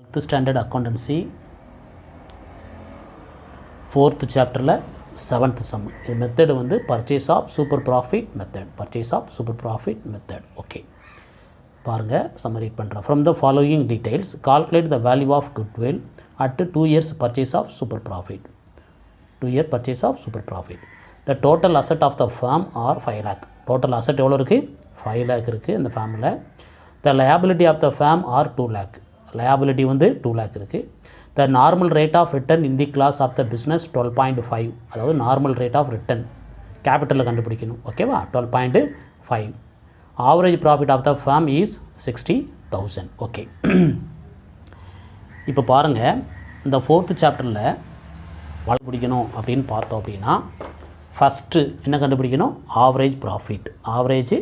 12th standard accountancy 4th chapter 7th sum. The method வந்து purchase of super profit method. Purchase of super profit method. Okay. பாருங்க summary பண்றேன். From the following details, calculate the value of goodwill at 2 years purchase of super profit. 2-year purchase of super profit. The total asset of the firm are 5 lakh. Total asset எவ்வளோ இருக்கு? 5 lakh இருக்கு இந்த firmல. The liability of the firm are 2 lakh. Liability வந்து 2 lakh இருக்கு. The normal rate of return in the class of the business 12.5. அதாவது normal rate of return capital கண்டுபிடிக்கணும். ஓகேவா? 12.5. Average profit of the firm is 60,000. Okay. இப்போ பாருங்க இந்த 4th சாப்டரில் கண்டுபிடிக்கணும் அப்படின்னு பார்த்தோம் அப்படின்னா ஃபஸ்ட்டு என்ன கண்டுபிடிக்கணும்? Average profit. ஆவரேஜ்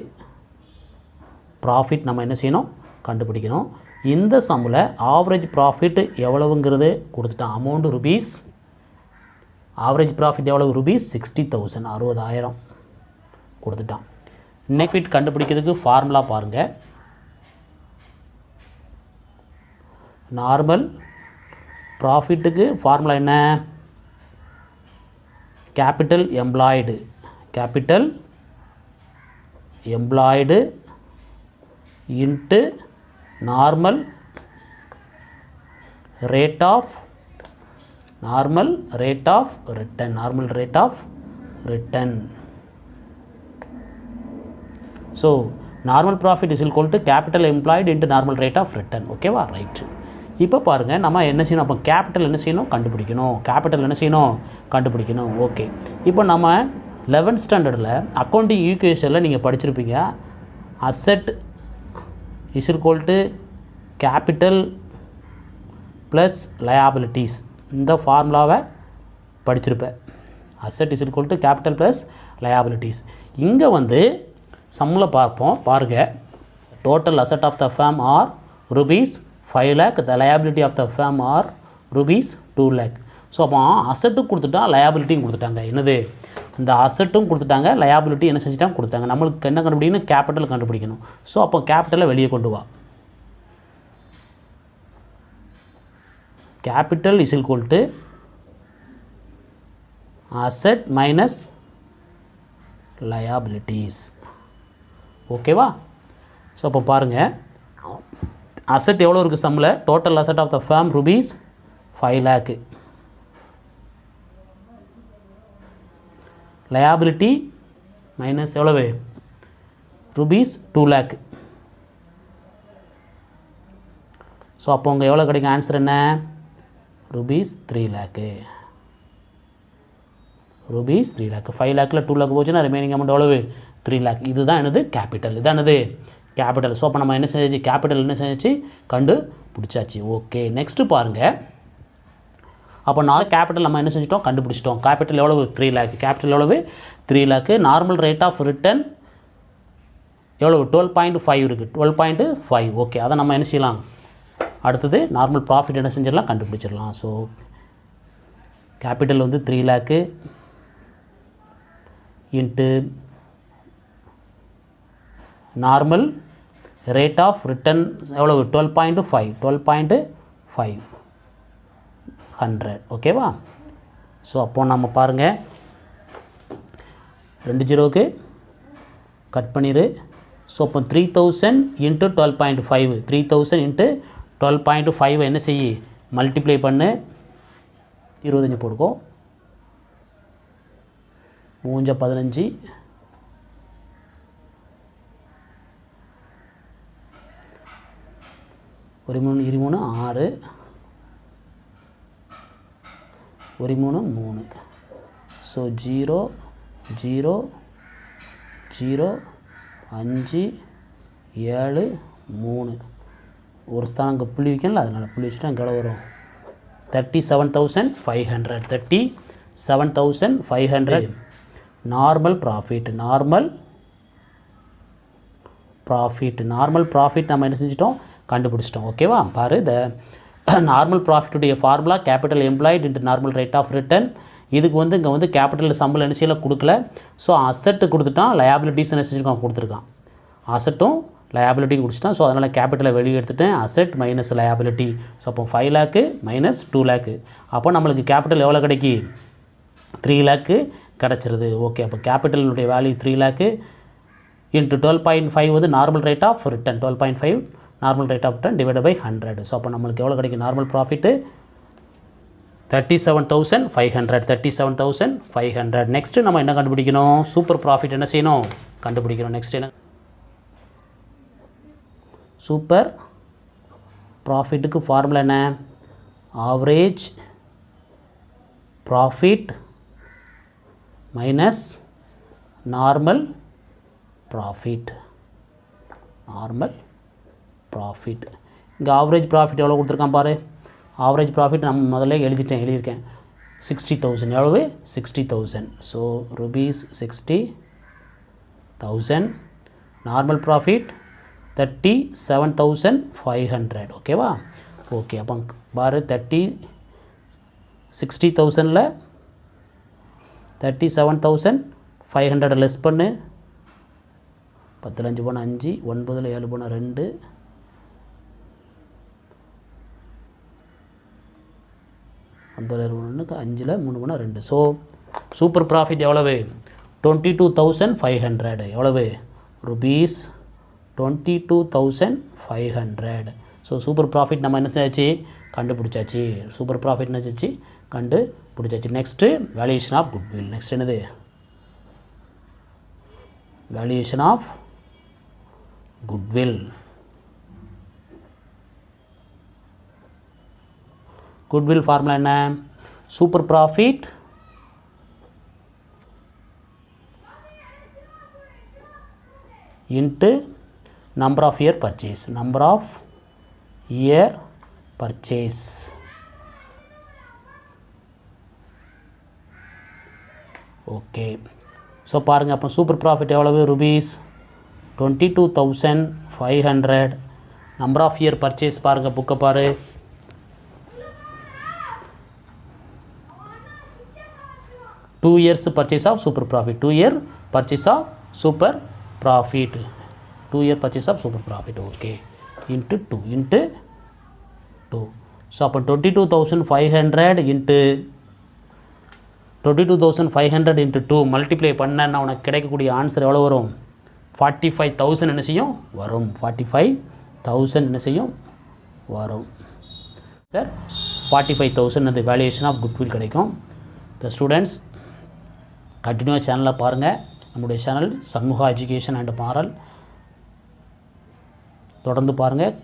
ப்ராஃபிட் நம்ம என்ன செய்யணும்? கண்டுபிடிக்கணும். இந்த சம்மில் ஆவரேஜ் ப்ராஃபிட் எவ்வளவுங்கிறது கொடுத்துட்டான். Amount rupees. ஆவரேஜ் ப்ராஃபிட் எவ்வளவு? ருபீஸ் 60,000, 60,000 கொடுத்துட்டான். நெஃபிட் கண்டுபிடிக்கிறதுக்கு ஃபார்முலா பாருங்கள். நார்மல் ப்ராஃபிட்டுக்கு ஃபார்முலா என்ன? Capital employed. Capital employed into normal rate of return. Normal rate of return. So normal profit is equal to capital employed into normal rate of return. ஓகேவா? Right. இப்போ பாருங்கள் நம்ம என்ன செய்யணும்? அப்போ கேபிட்டல் என்ன செய்யணும்? கண்டுபிடிக்கணும். கேபிட்டல் என்ன செய்யணும்? கண்டுபிடிக்கணும். ஓகே. இப்போ நம்ம 11th ஸ்டாண்டர்டில் அக்கௌண்டிங் ஈக்குவேஷனில் நீங்கள் படிச்சிருப்பீங்க. Asset is equal to capital plus liabilities. இந்த ஃபார்முலாவை படிச்சிருப்பேன். Asset is equal to capital plus liabilities. இங்கே வந்து சம்மில் பார்ப்போம். பாருங்கள். Total asset of the firm are rupees 5 lakh. The liability of the firm are rupees 2 lakh. So அப்போ அசெட்டும் கொடுத்துட்டா லயபிலிட்டியும் கொடுத்துட்டாங்க. என்னது? இந்த அசெட்டும் கொடுத்துட்டாங்க, லயபிலிட்டி என்ன செஞ்சுட்டாங்க? கொடுத்தாங்க. நம்மளுக்கு என்ன கண்டுபிடிக்கணும்? கேபிட்டல் கண்டுபிடிக்கணும். ஸோ அப்போ கேபிட்டலை வெளியே கொண்டு வா. Capital is equal to asset minus liabilities. ஓகேவா? ஸோ அப்போ பாருங்கள், அசெட் எவ்வளோ இருக்குது சம்மில்? Total asset of the firm rupees 5 lakh. Liability minus எவ்வளவு? Rupees 2 lakh. ஸோ அப்போ உங்கள் எவ்வளோ கிடைக்கும்? ஆன்சர் என்ன? Rupees 3 lakh. Rupees 3 lakh. 5 lakhல 2 lakh போச்சுன்னா ரிமைனிங் அமௌண்ட் எவ்வளவு? 3 lakh. இதுதான் என்னது? கேபிட்டல். இதுதான் என்னது? கேபிட்டல். ஸோ அப்போ நம்ம என்ன செஞ்சாச்சு? கேபிட்டல் என்ன செஞ்சாச்சு? கண்டுபிடிச்சாச்சு. ஓகே. நெக்ஸ்ட்டு பாருங்கள். அப்போ கேபிட்டல் நம்ம என்ன செஞ்சிட்டோம்? கண்டுபிடிச்சிட்டோம். கேபிட்டல் எவ்வளவு? 3 lakh. கேபிட்டல் எவ்வளவு? 3 lakh. Normal rate of return எவ்வளவு? 12.5 இருக்குது. 12.5. ஓகே. அதை நம்ம என்ன செய்யலாம்? அடுத்தது நார்மல் ப்ராஃபிட் என்ன செஞ்சிடலாம்? கண்டுபிடிச்சிடலாம். ஸோ கேபிட்டல் வந்து 3 lakh into normal rate of return எவ்வளவு? 12.5. 12.5 100. ஓகேவா? ஸோ அப்போ நம்ம பாருங்கள், 2 ஜீரோவுக்கு கட் பண்ணிடு. ஸோ அப்போ 3000 இன்ட்டு 12.5. 3000 இன்ட்டு 12.5 என்ன செய்ய? மல்டிப்ளை பண்ணு. 25 போடுக்கோ. 3 15 13 23 6 13 3. ஸோ 0 0 0 5 7 3. ஒரு ஸ்தானம் அங்கே புள்ளி வைக்கல, அதனால் புள்ளி வச்சுட்டு அங்கே எவ்வளோ வரும்? 37,500. 37,500 நார்மல் ப்ராஃபிட். நார்மல் ப்ராஃபிட் நம்ம என்ன செஞ்சிட்டோம்? கண்டுபிடிச்சிட்டோம். ஓகேவா? பாரு, இந்த நார்மல் ப்ராஃபிட்டுடைய formula capital employed into normal rate of return. இதுக்கு வந்து இங்கே வந்து கேபிட்டல் சம்பளம் என்ன செய்யல? கொடுக்கல. ஸோ அசெட்டு கொடுத்துட்டான், லயபிலிட்டிஸ் என்ன செஞ்சுருக்கான்? கொடுத்துருக்கான். அசெட்டும் லயபிலிட்டியும் குடிச்சிட்டேன். ஸோ அதனால் கேபிட்டலை வெளியே எடுத்துட்டேன். Asset minus liability. ஸோ அப்போ 5 லேக்கு மைனஸ் 2 லேக்கு. அப்போ நம்மளுக்கு கேபிட்டல் எவ்வளோ கிடைக்கி? 3 லேக்கு கிடச்சிருது. ஓகே, அப்போ கேபிட்டலுடைய வேல்யூ 3 லேக்கு இன்ட்டு 12.5 வந்து normal rate of return. 12.5 normal rate of return divide by 100. So அப்போ நம்மளுக்கு எவ்வளோ கிடைக்கும்? Normal profit 37,500. 37,500. நெக்ஸ்ட்டு நம்ம என்ன கண்டுபிடிக்கணும்? சூப்பர் ப்ராஃபிட் என்ன செய்யணும்? கண்டுபிடிக்கணும். நெக்ஸ்ட் என்ன? சூப்பர் ப்ராஃபிட்டுக்கு ஃபார்முலா என்ன? Average profit minus normal profit. Normal profit. இங்கே ஆவரேஜ் ப்ராஃபிட் எவ்வளோ கொடுத்துருக்கான் பாரு. ஆவரேஜ் ப்ராஃபிட் நம்ம முதல்ல எழுதியிருக்கேன் 60,000. எவ்வளவு? 60,000. So rupees 60,000. Normal profit 37,500. ஓகேவா? ஓகே, அப்போ பாரு 60,000ல் 37,500 லெஸ் பண்ணு. 10ல் 5 போனால் 5, 9ல் 7 போனால் 2, 9ல் 1, 5ல் 3 போனால் 2. ஸோ சூப்பர் ப்ராஃபிட் எவ்வளவு? 22,500. எவ்வளவு? ருபீஸ் 22,500. ஸோ சூப்பர் ப்ராஃபிட் நம்ம என்ன செஞ்சாச்சு? கண்டுபிடிச்சாச்சு. சூப்பர் ப்ராஃபிட் என்ன செஞ்சு? கண்டுபிடிச்சாச்சு. Next valuation of goodwill. Next என்னது? Valuation of goodwill. Goodwill formula என்ன? Super profit into number of year purchase. Number of year purchase. Okay, so பாருங்கள், அப்போ சூப்பர் ப்ராஃபிட் எவ்வளவு? Rupees 22,500. Number of year purchase பாருங்கள், புக்கை பாரு. Two years purchase of super profit. 2 year purchase of super profit. 2 year purchase of super profit. Okay, into 2. So அப்போ 22,500 into 22,500 into 2 multiply பண்ணால் உனக்கு கிடைக்கக்கூடிய ஆன்சர் எவ்வளோ வரும்? 45,000 என்ன செய்யும்? வரும். 45,000 என்ன செய்யும்? வரும். சார் 45,000 அந்த வேல்யூஷன் ஆஃப் குட்வில் கிடைக்கும். த ஸ்டூடெண்ட்ஸ் கண்டினியூவாக சேனலில் பாருங்கள். நம்முடைய channel Shanmuga education and moral தொடர்ந்து பாருங்கள்.